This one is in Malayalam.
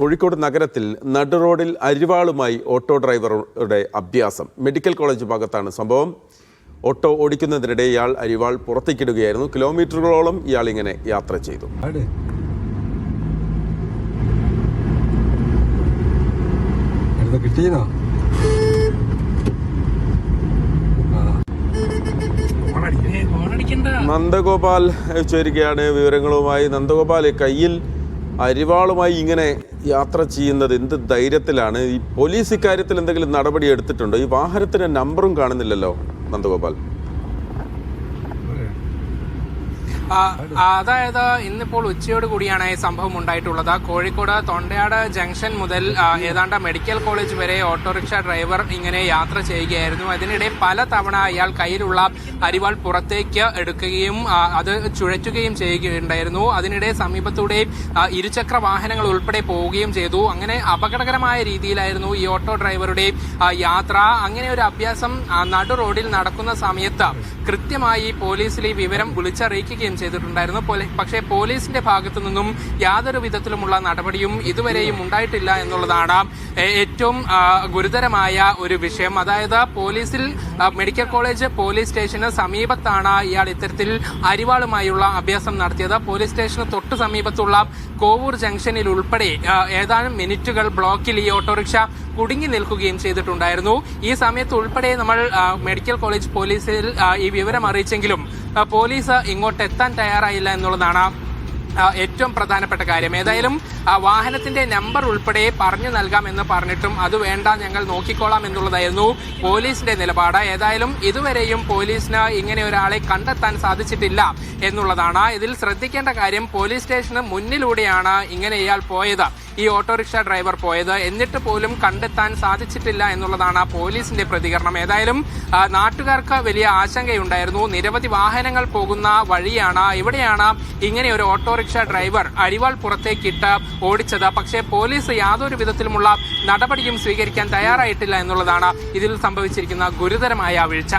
കോഴിക്കോട് നഗരത്തിൽ നടുറോഡിൽ അരിവാളുമായി ഓട്ടോ ഡ്രൈവറുടെ അഭ്യാസം. മെഡിക്കൽ കോളേജ് ഭാഗത്താണ് സംഭവം. ഓട്ടോ ഓടിക്കുന്നതിനിടെ ഇയാൾ അരിവാൾ പുറത്തേക്കിടുകയായിരുന്നു. കിലോമീറ്ററുകളോളം ഇയാൾ ഇങ്ങനെ യാത്ര ചെയ്തു. നന്ദഗോപാൽ ചേരുകയാണ് വിവരങ്ങളുമായി. നന്ദഗോപാൽ, കയ്യിൽ അരിവാളുമായി ഇങ്ങനെ യാത്ര ചെയ്യുന്നത് എന്ത് ധൈര്യത്തിലാണ്? ഈ പോലീസ് ഇക്കാര്യത്തിൽ എന്തെങ്കിലും നടപടി എടുത്തിട്ടുണ്ടോ? ഈ വാഹനത്തിന്റെ നമ്പറും കാണുന്നില്ലല്ലോ നന്ദഗോപാൽ. അതായത് ഇന്നിപ്പോൾ ഉച്ചയോട് കൂടിയാണ് ഈ സംഭവം ഉണ്ടായിട്ടുള്ളത്. കോഴിക്കോട് തൊണ്ടയാട് ജംഗ്ഷൻ മുതൽ ഏതാണ്ട് മെഡിക്കൽ കോളേജ് വരെ ഓട്ടോറിക്ഷ ഡ്രൈവർ ഇങ്ങനെ യാത്ര ചെയ്യുകയായിരുന്നു. അതിനിടെ പലതവണ അയാൾ കയ്യിലുള്ള അരിവാൾ പുറത്തേക്ക് എടുക്കുകയും അത് ചുഴറ്റുകയും ചെയ്യുകയുണ്ടായിരുന്നു. അതിനിടെ സമീപത്തൂടെ ഇരുചക്ര വാഹനങ്ങൾ ഉൾപ്പെടെ പോവുകയും ചെയ്തു. അങ്ങനെ അപകടകരമായ രീതിയിലായിരുന്നു ഈ ഓട്ടോ ഡ്രൈവറുടെ യാത്ര. അങ്ങനെ ഒരു അഭ്യാസം നടു റോഡിൽ നടക്കുന്ന സമയത്ത് കൃത്യമായി പോലീസിൽ ഈ വിവരം വിളിച്ചറിയിക്കുകയും ചെയ്തിട്ടുണ്ടായിരുന്നു. പക്ഷേ പോലീസിന്റെ ഭാഗത്തു നിന്നും യാതൊരു വിധത്തിലുമുള്ള നടപടിയും ഇതുവരെയും ഉണ്ടായിട്ടില്ല എന്നുള്ളതാണ് ഏറ്റവും ഗുരുതരമായ ഒരു വിഷയം. അതായത് മെഡിക്കൽ കോളേജ് പോലീസ് സ്റ്റേഷന് സമീപത്താണ് ഇയാൾ ഇത്തരത്തിൽ അരിവാളുമായുള്ള അഭ്യാസം നടത്തിയത്. പോലീസ് സ്റ്റേഷന് തൊട്ട് സമീപത്തുള്ള കോവൂർ ജംഗ്ഷനിൽ ഉൾപ്പെടെ ഏതാനും മിനിറ്റുകൾ ബ്ലോക്കിൽ ഈ ഓട്ടോറിക്ഷ കുടുങ്ങി നിൽക്കുകയും ചെയ്തിട്ടുണ്ടായിരുന്നു. ഈ സമയത്ത് ഉൾപ്പെടെ നമ്മൾ മെഡിക്കൽ കോളേജ് പോലീസിൽ ഈ വിവരം അറിയിച്ചെങ്കിലും പോലീസ് ഇങ്ങോട്ട് എത്താൻ തയ്യാറായില്ല എന്നുള്ളതാണ് ഏറ്റവും പ്രധാനപ്പെട്ട കാര്യം. ഏതായാലും വാഹനത്തിന്റെ നമ്പർ ഉൾപ്പെടെ പറഞ്ഞു നൽകാം എന്ന് പറഞ്ഞിട്ടും അത് വേണ്ട, ഞങ്ങൾ നോക്കിക്കോളാം എന്നുള്ളതായിരുന്നു പോലീസിന്റെ നിലപാട്. ഏതായാലും ഇതുവരെയും പോലീസിന് ഇങ്ങനെ ഒരാളെ കണ്ടെത്താൻ സാധിച്ചിട്ടില്ല എന്നുള്ളതാണ്. ഇതിൽ ശ്രദ്ധിക്കേണ്ട കാര്യം, പോലീസ് സ്റ്റേഷന് മുന്നിലൂടെയാണ് ഇങ്ങനെ ഇയാൾ പോയത്, ഈ ഓട്ടോറിക്ഷ ഡ്രൈവർ പോയത്. എന്നിട്ട് പോലും കണ്ടെത്താൻ സാധിച്ചിട്ടില്ല എന്നുള്ളതാണ് പോലീസിന്റെ പ്രതികരണം. ഏതായാലും നാട്ടുകാർക്ക് വലിയ ആശങ്കയുണ്ടായിരുന്നു. നിരവധി വാഹനങ്ങൾ പോകുന്ന വഴിയാണ്, ഇവിടെയാണ് ഇങ്ങനെ ഒരു ഓട്ടോറിക്ഷ ഡ്രൈവർ അരിവാൾ പുറത്തേക്കിട്ട് ഓടിച്ചത്. പക്ഷേ പോലീസ് യാതൊരു വിധത്തിലുമുള്ള നടപടിയും സ്വീകരിക്കാൻ തയ്യാറായിട്ടില്ല എന്നുള്ളതാണ് ഇതിൽ സംഭവിച്ചിരിക്കുന്ന ഗുരുതരമായ വീഴ്ച.